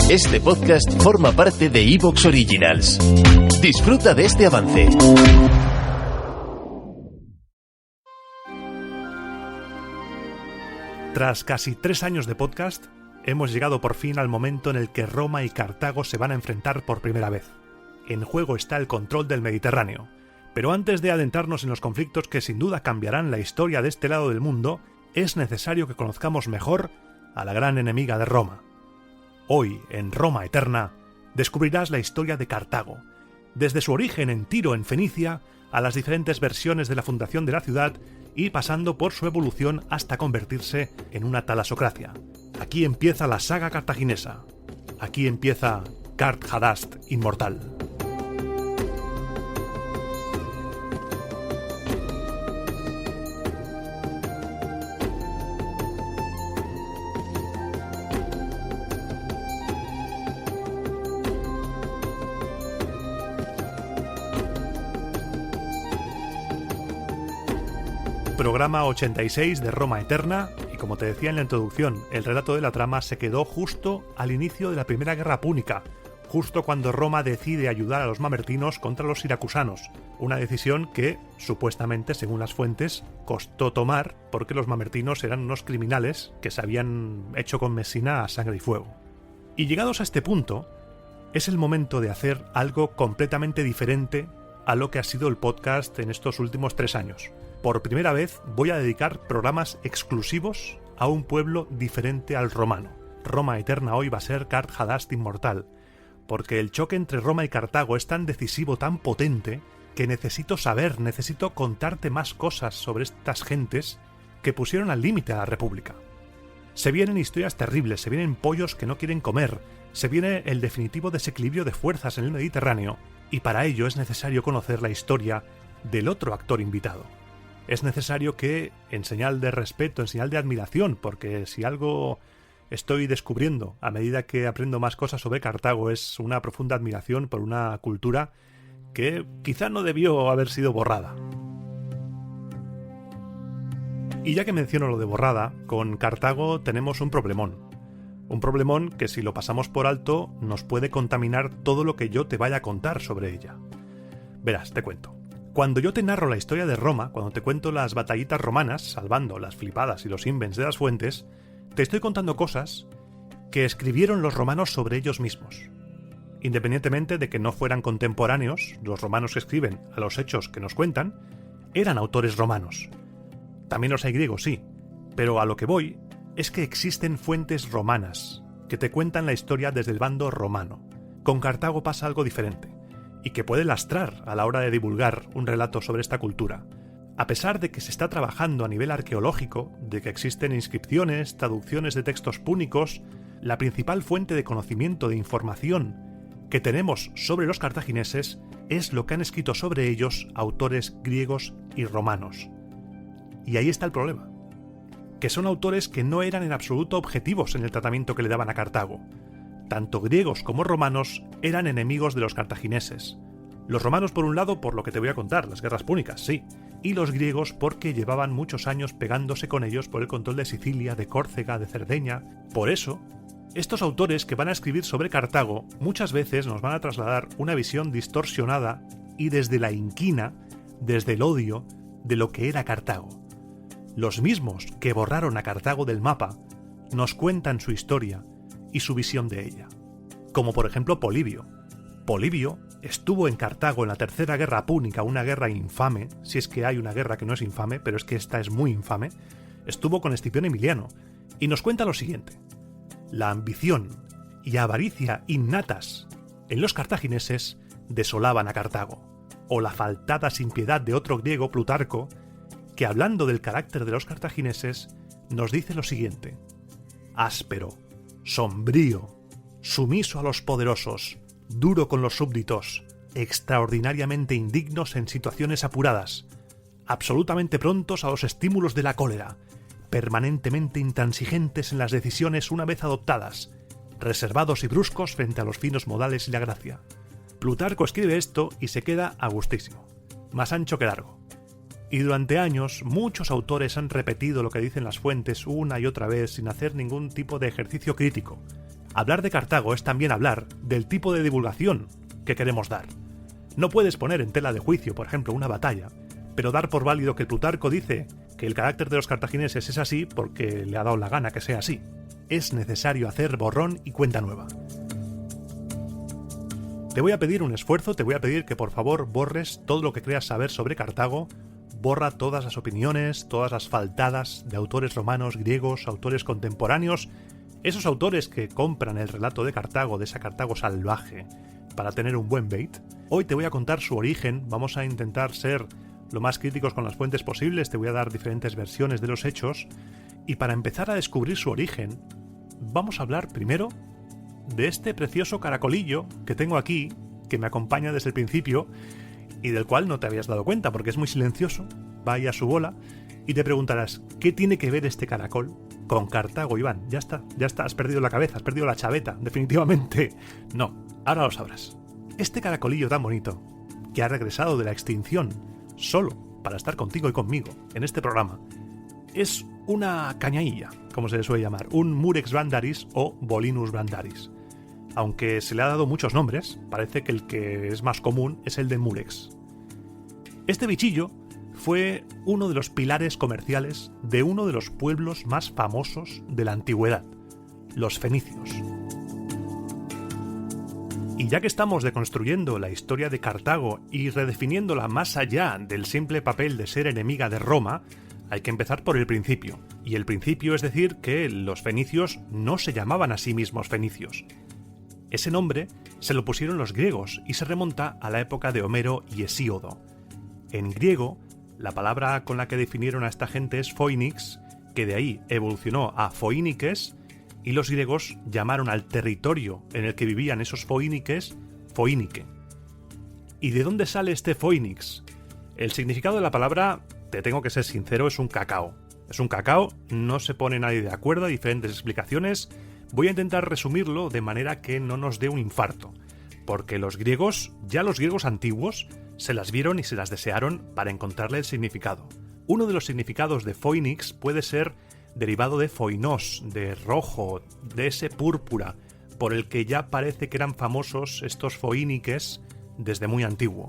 Este podcast forma parte de Evox Originals. Disfruta de este avance. Tras casi 3 años de podcast, hemos llegado por fin al momento en el que Roma y Cartago se van a enfrentar por primera vez. En juego está el control del Mediterráneo. Pero antes de adentrarnos en los conflictos que sin duda cambiarán la historia de este lado del mundo, es necesario que conozcamos mejor a la gran enemiga de Roma. Hoy, en Roma Eterna, descubrirás la historia de Cartago, desde su origen en Tiro, en Fenicia, a las diferentes versiones de la fundación de la ciudad y pasando por su evolución hasta convertirse en una talasocracia. Aquí empieza la saga cartaginesa. Aquí empieza Cart-Hadast inmortal. Programa 86 de Roma Eterna, y como te decía en la introducción, el relato de la trama se quedó justo al inicio de la Primera Guerra Púnica, justo cuando Roma decide ayudar a los mamertinos contra los siracusanos, una decisión que, supuestamente, según las fuentes, costó tomar porque los mamertinos eran unos criminales que se habían hecho con Messina a sangre y fuego. Y llegados a este punto, es el momento de hacer algo completamente diferente a lo que ha sido el podcast en estos últimos 3 años. Por primera vez voy a dedicar programas exclusivos a un pueblo diferente al romano. Roma Eterna hoy va a ser Cart-Hadast inmortal, porque el choque entre Roma y Cartago es tan decisivo, tan potente, que necesito contarte más cosas sobre estas gentes que pusieron al límite a la República. Se vienen historias terribles, se vienen pollos que no quieren comer, se viene el definitivo desequilibrio de fuerzas en el Mediterráneo, y para ello es necesario conocer la historia del otro actor invitado. Es necesario que, en señal de respeto, en señal de admiración, porque si algo estoy descubriendo a medida que aprendo más cosas sobre Cartago es una profunda admiración por una cultura que quizá no debió haber sido borrada. Y ya que menciono lo de borrada, con Cartago tenemos un problemón. Un problemón que si lo pasamos por alto nos puede contaminar todo lo que yo te vaya a contar sobre ella. Verás, te cuento. Cuando yo te narro la historia de Roma, cuando te cuento las batallitas romanas, salvando las flipadas y los invents de las fuentes, te estoy contando cosas que escribieron los romanos sobre ellos mismos. Independientemente de que no fueran contemporáneos, los romanos que escriben a los hechos que nos cuentan, eran autores romanos. También los hay griegos, sí, pero a lo que voy es que existen fuentes romanas que te cuentan la historia desde el bando romano. Con Cartago pasa algo diferente, y que puede lastrar a la hora de divulgar un relato sobre esta cultura. A pesar de que se está trabajando a nivel arqueológico, de que existen inscripciones, traducciones de textos púnicos, la principal fuente de conocimiento, de información que tenemos sobre los cartagineses es lo que han escrito sobre ellos autores griegos y romanos. Y ahí está el problema, que son autores que no eran en absoluto objetivos en el tratamiento que le daban a Cartago. Tanto griegos como romanos eran enemigos de los cartagineses. Los romanos por un lado por lo que te voy a contar, las guerras púnicas, sí, y los griegos porque llevaban muchos años pegándose con ellos por el control de Sicilia, de Córcega, de Cerdeña. Por eso, estos autores que van a escribir sobre Cartago muchas veces nos van a trasladar una visión distorsionada y desde la inquina, desde el odio de lo que era Cartago. Los mismos que borraron a Cartago del mapa nos cuentan su historia y su visión de ella. Como por ejemplo Polibio. Polibio estuvo en Cartago en la Tercera Guerra Púnica, una guerra infame, si es que hay una guerra que no es infame, pero es que esta es muy infame. Estuvo con Escipión Emiliano y nos cuenta lo siguiente: la ambición y avaricia innatas en los cartagineses desolaban a Cartago, o la faltada sin piedad de otro griego, Plutarco, que hablando del carácter de los cartagineses nos dice lo siguiente: áspero, sombrío, sumiso a los poderosos, duro con los súbditos, extraordinariamente indignos en situaciones apuradas, absolutamente prontos a los estímulos de la cólera, permanentemente intransigentes en las decisiones una vez adoptadas, reservados y bruscos frente a los finos modales y la gracia. Plutarco escribe esto y se queda a gustísimo, más ancho que largo. Y durante años muchos autores han repetido lo que dicen las fuentes una y otra vez sin hacer ningún tipo de ejercicio crítico. Hablar de Cartago es también hablar del tipo de divulgación que queremos dar. No puedes poner en tela de juicio, por ejemplo, una batalla, pero dar por válido que Plutarco dice que el carácter de los cartagineses es así porque le ha dado la gana que sea así. Es necesario hacer borrón y cuenta nueva. Te voy a pedir un esfuerzo, te voy a pedir que por favor borres todo lo que creas saber sobre Cartago, borra todas las opiniones, todas las faltadas de autores romanos, griegos, autores contemporáneos, esos autores que compran el relato de Cartago, de esa Cartago salvaje, para tener un buen bait. Hoy te voy a contar su origen, vamos a intentar ser lo más críticos con las fuentes posibles, te voy a dar diferentes versiones de los hechos, y para empezar a descubrir su origen, vamos a hablar primero de este precioso caracolillo que tengo aquí, que me acompaña desde el principio, y del cual no te habías dado cuenta porque es muy silencioso, va ahí a su bola, y te preguntarás, ¿qué tiene que ver este caracol con Cartago, Iván? Ya está, has perdido la cabeza, has perdido la chaveta, definitivamente. No, ahora lo sabrás. Este caracolillo tan bonito, que ha regresado de la extinción, solo para estar contigo y conmigo en este programa, es una cañailla, como se le suele llamar, un Murex brandaris o Bolinus brandaris. Aunque se le ha dado muchos nombres, parece que el que es más común es el de Murex. Este bichillo fue uno de los pilares comerciales de uno de los pueblos más famosos de la antigüedad, los fenicios. Y ya que estamos deconstruyendo la historia de Cartago y redefiniéndola más allá del simple papel de ser enemiga de Roma, hay que empezar por el principio. Y el principio es decir que los fenicios no se llamaban a sí mismos fenicios. Ese nombre se lo pusieron los griegos y se remonta a la época de Homero y Hesíodo. En griego, la palabra con la que definieron a esta gente es phoenix, que de ahí evolucionó a phoíniques, y los griegos llamaron al territorio en el que vivían esos phoíniques Phoínike. ¿Y de dónde sale este phoenix? El significado de la palabra, te tengo que ser sincero, es un cacao. Es un cacao, no se pone nadie de acuerdo, hay diferentes explicaciones. Voy a intentar resumirlo de manera que no nos dé un infarto, porque los griegos, ya los griegos antiguos, se las vieron y se las desearon para encontrarle el significado. Uno de los significados de phoenix puede ser derivado de foinos, de rojo, de ese púrpura, por el que ya parece que eran famosos estos foíniques desde muy antiguo.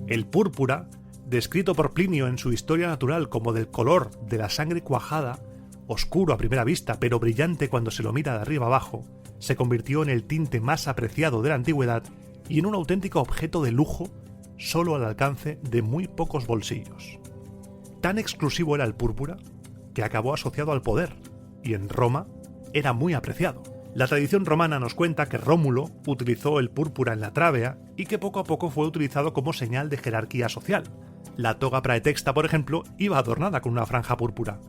El púrpura, descrito por Plinio en su Historia Natural como del color de la sangre cuajada, oscuro a primera vista pero brillante cuando se lo mira de arriba abajo, se convirtió en el tinte más apreciado de la antigüedad y en un auténtico objeto de lujo solo al alcance de muy pocos bolsillos. Tan exclusivo era el púrpura que acabó asociado al poder, y en Roma era muy apreciado. La tradición romana nos cuenta que Rómulo utilizó el púrpura en la trávea y que poco a poco fue utilizado como señal de jerarquía social. La toga praetexta, por ejemplo, iba adornada con una franja púrpura.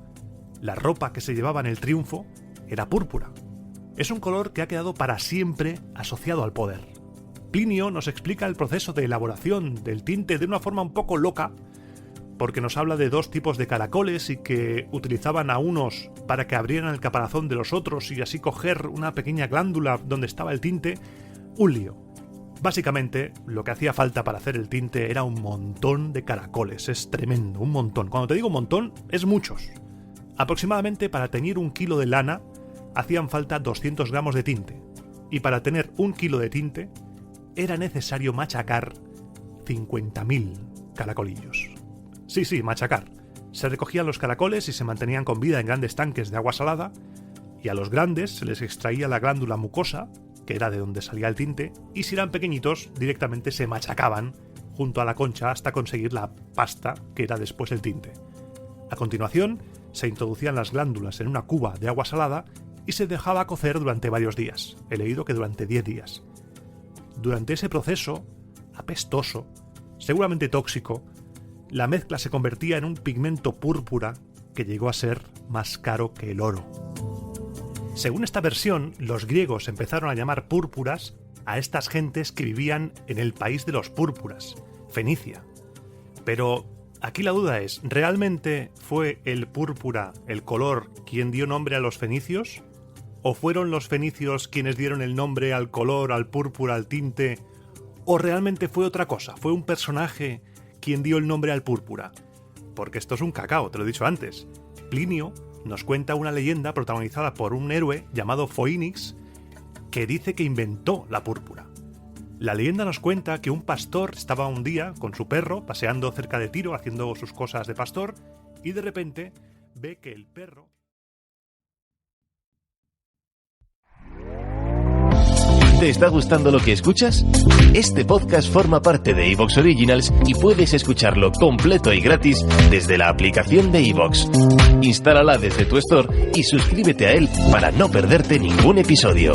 La ropa que se llevaba en el triunfo era púrpura. Es un color que ha quedado para siempre asociado al poder. Plinio nos explica el proceso de elaboración del tinte de una forma un poco loca, porque nos habla de dos tipos de caracoles y que utilizaban a unos para que abrieran el caparazón de los otros y así coger una pequeña glándula donde estaba el tinte. Un lío. Básicamente, lo que hacía falta para hacer el tinte era un montón de caracoles. Es tremendo, un montón. Cuando te digo un montón, es muchos. Aproximadamente para teñir 1 kilo de lana hacían falta 200 gramos de tinte. Y para tener 1 kilo de tinte era necesario machacar 50.000 caracolillos. Sí, machacar. Se recogían los caracoles y se mantenían con vida en grandes tanques de agua salada, y a los grandes se les extraía la glándula mucosa, que era de donde salía el tinte, y si eran pequeñitos, directamente se machacaban junto a la concha hasta conseguir la pasta que era después el tinte. A continuación, se introducían las glándulas en una cuba de agua salada y se dejaba cocer durante varios días. He leído que durante 10 días. Durante ese proceso, apestoso, seguramente tóxico, la mezcla se convertía en un pigmento púrpura que llegó a ser más caro que el oro. Según esta versión, los griegos empezaron a llamar púrpuras a estas gentes que vivían en el país de los púrpuras, Fenicia. Pero aquí la duda es, ¿realmente fue el púrpura, el color, quien dio nombre a los fenicios? ¿O fueron los fenicios quienes dieron el nombre al color, al púrpura, al tinte? ¿O realmente fue otra cosa? ¿Fue un personaje quien dio el nombre al púrpura? Porque esto es un cacao, te lo he dicho antes. Plinio nos cuenta una leyenda protagonizada por un héroe llamado Phoenix que dice que inventó la púrpura. La leyenda nos cuenta que un pastor estaba un día con su perro paseando cerca de Tiro haciendo sus cosas de pastor y de repente ve que el perro... ¿Te está gustando lo que escuchas? Este podcast forma parte de Evox Originals y puedes escucharlo completo y gratis desde la aplicación de Evox. Instálala desde tu store y suscríbete a él para no perderte ningún episodio.